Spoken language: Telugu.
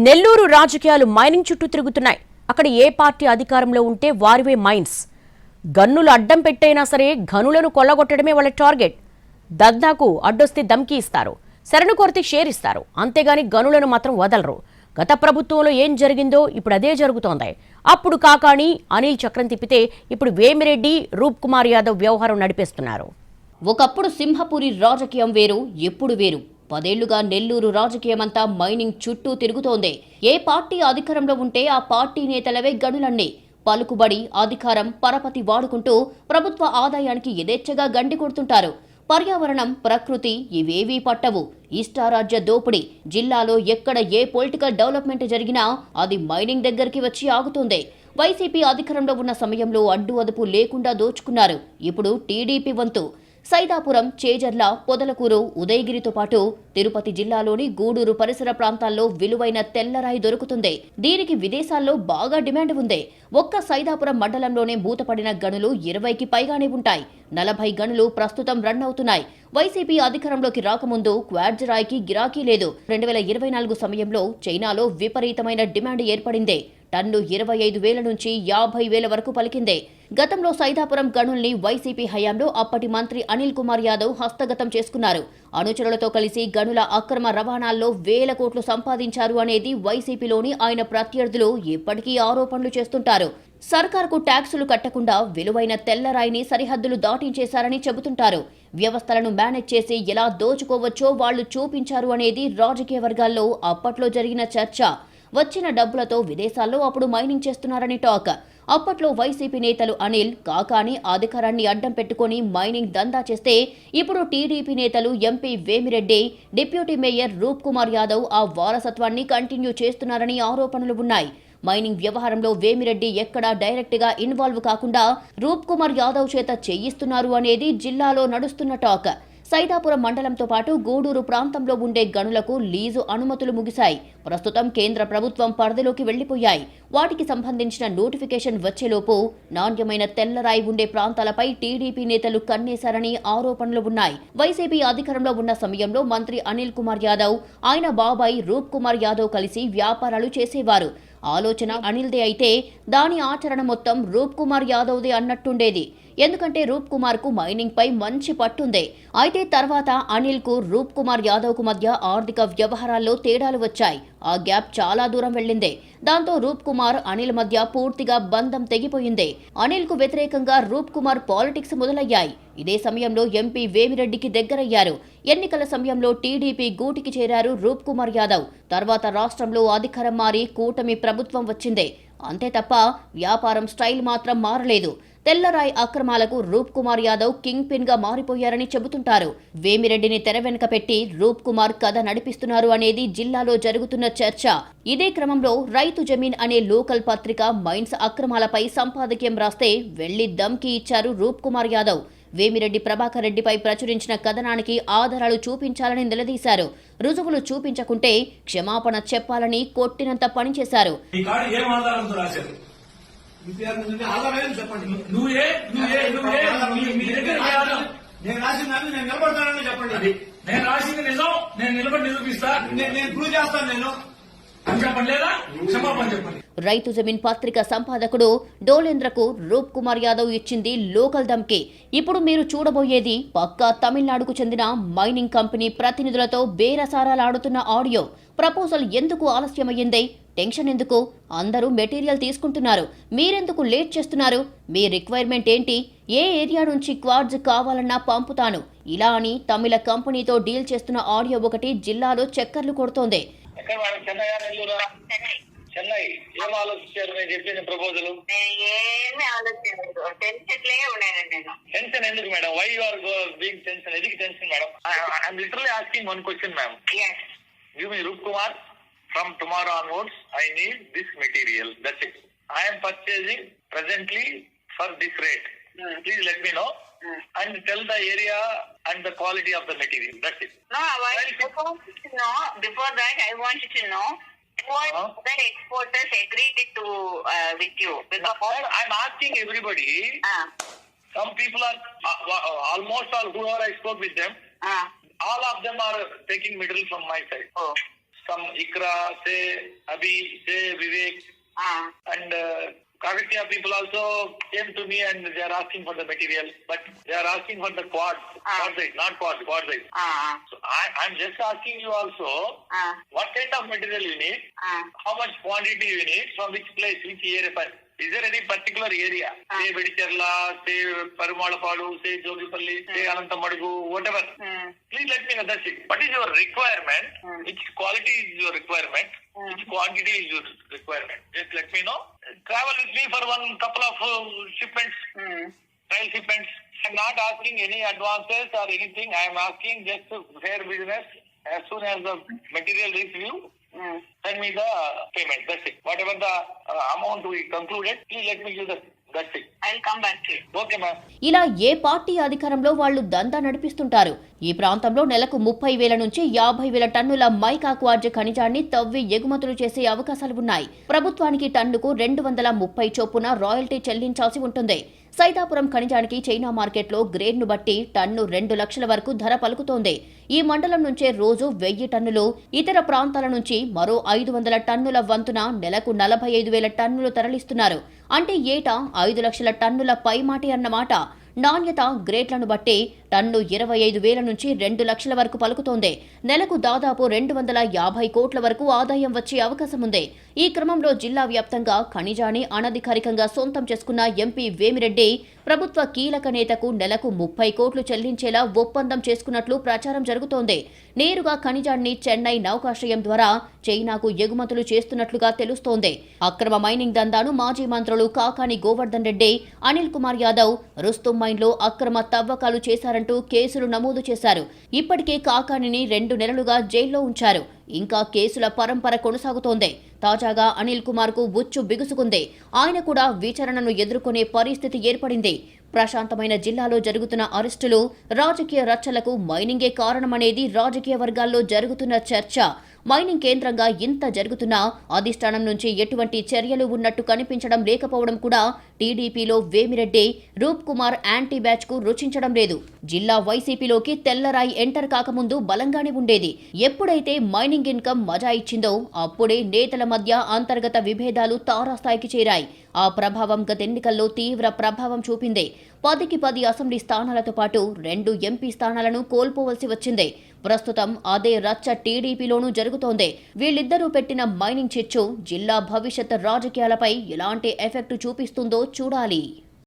నెల్లూరు రాజకీయాలు మైనింగ్ చుట్టూ తిరుగుతున్నాయి. అక్కడ ఏ పార్టీ అధికారంలో ఉంటే వారివే మైన్స్. గన్నులు అడ్డం పెట్టైనా సరే గనులను కొల్లగొట్టడమే వాళ్ళ టార్గెట్. దగ్దాకు అడ్డొస్తే దమ్కి ఇస్తారు, శరణు కొరితే షేర్ ఇస్తారు, అంతేగాని గనులను మాత్రం వదలరు. గత ప్రభుత్వంలో ఏం జరిగిందో ఇప్పుడు అదే జరుగుతోంది. అప్పుడు కాకాణి అనిల్ చక్రం తిప్పితే ఇప్పుడు వేమిరెడ్డి, రూప్ కుమార్ యాదవ్ వ్యవహారం నడిపేస్తున్నారు. ఒకప్పుడు సింహపురి రాజకీయం వేరు, ఎప్పుడు వేరు. 10 ఏళ్లుగా నెల్లూరు రాజకీయమంతా మైనింగ్ చుట్టూ తిరుగుతోంది. ఏ పార్టీ అధికారంలో ఉంటే ఆ పార్టీ నేతలవే గనులన్నీ. పలుకుబడి, అధికారం, పరపతి వాడుకుంటూ ప్రభుత్వ ఆదాయానికి యథేచ్ఛగా గండి కొడుతుంటారు. పర్యావరణం, ప్రకృతి ఇవేవీ పట్టవు. ఇష్టారాజ్య దోపిడీ. జిల్లాలో ఎక్కడ ఏ పొలిటికల్ డెవలప్మెంట్ జరిగినా అది మైనింగ్ దగ్గరికి వచ్చి ఆగుతుంది. వైసీపీ అధికారంలో ఉన్న సమయంలో అడ్డు అదుపు లేకుండా దోచుకున్నారు. ఇప్పుడు టీడీపీ వంతు. సైదాపురం, చేజర్ల, పొదలకూరు, ఉదయగిరితో పాటు తిరుపతి జిల్లాలోని గూడూరు పరిసర ప్రాంతాల్లో విలువైన తెల్లరాయి దొరుకుతుంది. దీనికి విదేశాల్లో బాగా డిమాండ్ ఉంది. ఒక్క సైదాపురం మండలంలోనే మూతపడిన గనులు 20కి పైగానే ఉంటాయి. 40 గనులు ప్రస్తుతం రన్ అవుతున్నాయి. వైసీపీ అధికారంలోకి రాకముందు క్వార్జ్ రాయికి గిరాకీ లేదు. 2024 సమయంలో చైనాలో విపరీతమైన డిమాండ్ ఏర్పడింది. టన్ను 25,000 నుంచి 50,000 వరకు పలికిందే. గతంలో సైదాపురం గనుల్ని వైసీపీ హయాంలో అప్పటి మంత్రి అనిల్ కుమార్ యాదవ్ హస్తగతం చేసుకున్నారు. అనుచరులతో కలిసి గనుల అక్రమ రవాణాల్లో వేల కోట్లు సంపాదించారు అనేది వైసీపీలోని ఆయన ప్రత్యర్థులు ఇప్పటికీ ఆరోపణలు చేస్తుంటారు. సర్కార్కు ట్యాక్సులు కట్టకుండా విలువైన తెల్లరాయిని సరిహద్దులు దాటించేశారని చెబుతుంటారు. వ్యవస్థలను మేనేజ్ చేసి ఎలా దోచుకోవచ్చో వాళ్లు చూపించారు అనేది రాజకీయ వర్గాల్లో అప్పట్లో జరిగిన చర్చ. వచ్చిన డబ్బులతో విదేశాల్లో అప్పుడు మైనింగ్ చేస్తున్నారని టాక్. అప్పట్లో వైసీపీ నేతలు అనిల్, కాకాణి అధికారాన్ని అడ్డం పెట్టుకుని మైనింగ్ దందా చేస్తే ఇప్పుడు టీడీపీ నేతలు ఎంపీ వేమిరెడ్డి, డిప్యూటీ మేయర్ రూప్ కుమార్ యాదవ్ ఆ వారసత్వాన్ని కంటిన్యూ చేస్తున్నారని ఆరోపణలు ఉన్నాయి. మైనింగ్ వ్యవహారంలో వేమిరెడ్డి ఎక్కడా డైరెక్ట్గా ఇన్వాల్వ్ కాకుండా రూప్ కుమార్ యాదవ్ చేత చేయిస్తున్నారు అనేది జిల్లాలో నడుస్తున్న టాక్. సైదాపురం మండలంతో పాటు గూడూరు ప్రాంతంలో ఉండే గనులకు లీజు అనుమతులు ముగిశాయి. ప్రస్తుతం కేంద్ర ప్రభుత్వం పరిధిలోకి వెళ్లిపోయాయి. వాటికి సంబంధించిన నోటిఫికేషన్ వచ్చేలోపు నాణ్యమైన తెల్లరాయి ఉండే ప్రాంతాలపై టీడీపీ నేతలు కన్నేశారని ఆరోపణలు ఉన్నాయి. వైసీపీ అధికారంలో ఉన్న సమయంలో మంత్రి అనిల్ కుమార్ యాదవ్, ఆయన బాబాయ్ రూప్ కుమార్ యాదవ్ కలిసి వ్యాపారాలు చేసేవారు. ఆలోచన అనిల్దే అయితే దాని ఆచరణ మొత్తం రూప్ కుమార్ యాదవ్దే అన్నట్టుండేది. ఎందుకంటే రూప్ కుమార్ కు మైనింగ్ పై మంచి పట్టుంది. అయితే తర్వాత అనిల్ కు రూప్ కుమార్ యాదవ్ కు మధ్య ఆర్థిక వ్యవహారాల్లో తేడాలు వచ్చాయి. ఆ గ్యాప్ చాలా దూరం వెళ్ళింది. దాంతో రూప్ కుమార్, అనిల్ మధ్య పూర్తిగా బంధం తెగిపోయింది. అనిల్ కు వ్యతిరేకంగా రూప్ కుమార్ పాలిటిక్స్ మొదలయ్యాయి. ఇదే సమయంలో ఎంపీ వేమిరెడ్డికి దగ్గరయ్యారు. ఎన్నికల సమయంలో టీడీపీ గూటికి చేరారు రూప్ కుమార్ యాదవ్. తర్వాత రాష్ట్రంలో అధికారం మారి కూటమి ప్రభుత్వం వచ్చింది. అంతే తప్ప వ్యాపారం స్టైల్ మాత్రం మారలేదు. తెల్లరాయి అక్రమాలకు రూప్ కుమార్ యాదవ్ కింగ్ పిన్ గా మారిపోయారని చెబుతుంటారు. వేమిరెడ్డిని తెర వెనుక పెట్టి రూప్ కుమార్ కథ నడిపిస్తున్నారు అనేది జిల్లాలో జరుగుతున్న చర్చ. ఇదే క్రమంలో రైతు జమీన్ అనే లోకల్ పత్రిక మైన్స్ అక్రమాలపై సంపాదకీయం రాస్తే వెళ్లి దమ్కి ఇచ్చారు రూప్ కుమార్ యాదవ్. వేమిరెడ్డి ప్రభాకర్ రెడ్డిపై ప్రచురించిన కథనానికి ఆధారాలు చూపించాలని నిలదీశారు. రుజువులు చూపించకుంటే క్షమాపణ చెప్పాలని కొట్టినంత పనిచేశారు. రైతు జమీన్ పత్రిక సంపాదకుడు డోలేంద్రకు రూప్ కుమార్ యాదవ్ ఇచ్చింది లోకల్ దమ్కి. ఇప్పుడు మీరు చూడబోయేది పక్కా తమిళనాడుకు చెందిన మైనింగ్ కంపెనీ ప్రతినిధులతో బేరసారాలాడుతున్న ఆడియో. ప్రపోజల్ ఎందుకు ఆలస్యమయ్యింది? టెన్షన్ ఎందుకు? అందరూ మెటీరియల్ తీసుకుంటున్నారు, మీరెందుకు లేట్ చేస్తున్నారు? మీ రిక్వైర్మెంట్ ఏంటి? ఏ ఏరియా నుంచి క్వార్జ్ కావాలన్నా పంపుతాను, ఇలా అని తమిళ కంపెనీతో డీల్ చేస్తున్న ఆడియో ఒకటి జిల్లాలో చక్కర్లు కొడుతోంది. చెన్నై ఏం ఆలోచించారు? నేను చెప్పిన ప్రపోజల్ ఏమి ఆలోచించలేదు. టెన్షన్ ఎందుకు madam? Why you are being tension? ఎందుకు tension madam? I'm literally asking one question ma'am. Give me Roop Kumar, from tomorrow onwards I need this material, that's it. I am purchasing presently for this rate. Please let me know and tell the area and the quality of the material, that's it. No, before that I want you to know what the exporters agreed to with you. Because I'm asking everybody. Some people are almost all whoever I spoke with them, all of them are taking material from my side. some Ikra, say Abhi, say Vivek, and Kakatiya people also came to me and they are asking for the material, but they are asking for the quad size, not quad size. So I'm just asking you also, what kind of material you need, how much quantity you need, from which place, which area. Is there any particular area? Say Vedicherla, say Parumalapadu, say Jogipalli, say Anantamadugu, whatever. Please let me know. That's it. What is your requirement? Which quality is your requirement? Which quantity is your requirement? Just let me know. Travel with me for one couple of shipments, trial shipments. I'm not asking any advances or anything. I am asking just fair business. As soon as the material reaches you, send me the payment. That's it. Whatever the amount we concluded, please let me give that's it. I'll come back to you. Okay, ma'am. ఇలా ఏ పార్టీ అధికారంలో వాళ్లు దందా నడిపిస్తుంటారు. ఈ ప్రాంతంలో నెలకు 30,000 నుంచి 50,000 టన్నుల మైకా క్వార్జ్ ఖనిజాన్ని తవ్వి ఎగుమతులు చేసే అవకాశాలు ఉన్నాయి. ప్రభుత్వానికి టన్నుకు 230 చొప్పున రాయల్టీ చెల్లించాల్సి ఉంటుంది. సైదాపురం ఖనిజానికి చైనా మార్కెట్లో గ్రేడ్ను బట్టి టన్ను 2 లక్షల వరకు ధర పలుకుతోంది. ఈ మండలం నుంచే రోజు 1000 టన్నులు, ఇతర ప్రాంతాల నుంచి మరో 500 టన్నుల వంతున నెలకు 45,000 టన్నులు తరలిస్తున్నారు. అంటే ఏటా 5 లక్షల టన్నుల పైమాటి అన్నమాట. నాణ్యత గ్రేడ్లను బట్టి టన్ను 25,000 నుంచి 2 లక్షల వరకు పలుకుతోంది. నెలకు దాదాపు 250 కోట్ల వరకు ఆదాయం వచ్చే అవకాశం ఉంది. ఈ క్రమంలో జిల్లా వ్యాప్తంగా ఖనిజాన్ని అనధికారికంగా సొంతం చేసుకున్న ఎంపీ వేమిరెడ్డి ప్రభుత్వ కీలక నేతకు నెలకు 30 కోట్లు చెల్లించేలా ఒప్పందం చేసుకున్నట్లు ప్రచారం జరుగుతోంది. నేరుగా ఖనిజాన్ని చెన్నై నౌకాశ్రయం ద్వారా చైనాకు ఎగుమతులు చేస్తున్నట్లుగా తెలుస్తోంది. అక్రమ మైనింగ్ దందాను మాజీ మంత్రులు కాకాని గోవర్ధన్ రెడ్డి, అనిల్ కుమార్ యాదవ్ రుస్తుం మైన్లో అక్రమ తవ్వకాలు చేశారంటూ కేసులు నమోదు చేశారు. ఇప్పటికే కాకానిని 2 నెలలుగా జైల్లో ఉంచారు. ఇంకా కేసుల పరంపర కొనసాగుతోంది. తాజాగా అనిల్ కుమార్ కు ఉచ్చు బిగుసుకుంది. ఆయన కూడా విచారణను ఎదుర్కొనే పరిస్థితి ఏర్పడింది. ప్రశాంతమైన జిల్లాలో జరుగుతున్న అరెస్టులు, రాజకీయ రచ్చలకు మైనింగే కారణమనేది రాజకీయ వర్గాల్లో జరుగుతున్న చర్చ. మైనింగ్ కేంద్రంగా ఇంత జరుగుతున్నా అధిష్టానం నుంచి ఎటువంటి చర్యలు ఉన్నట్టు కనిపించడం లేకపోవడం కూడా టీడీపీలో వేమిరెడ్డి, రూప్ కుమార్ యాంటీ బ్యాచ్ కు రుచించడం లేదు. జిల్లా వైసీపీలోకి తెల్లరాయి ఎంటర్ కాకముందు బలంగానే ఉండేది. ఎప్పుడైతే మైనింగ్ ఇన్కమ్ మజా ఇచ్చిందో అప్పుడే నేతల మధ్య అంతర్గత విభేదాలు తారాస్థాయికి చేరాయి. ఆ ప్రభావం గత ఎన్నికల్లో తీవ్ర ప్రభావం చూపింది. 10కి 10 అసెంబ్లీ స్థానాలతో పాటు 2 ఎంపీ స్థానాలను కోల్పోవలసి వచ్చింది. ప్రస్తుతం అదే రచ్చ టీడీపీలోనూ జరుగుతోంది. వీళ్ళిద్దరూ పెట్టిన మైనింగ్ చిచ్చు జిల్లా భవిష్యత్ రాజకీయాలపై ఎలాంటి ఎఫెక్ట్ చూపిస్తుందో చూడాలి.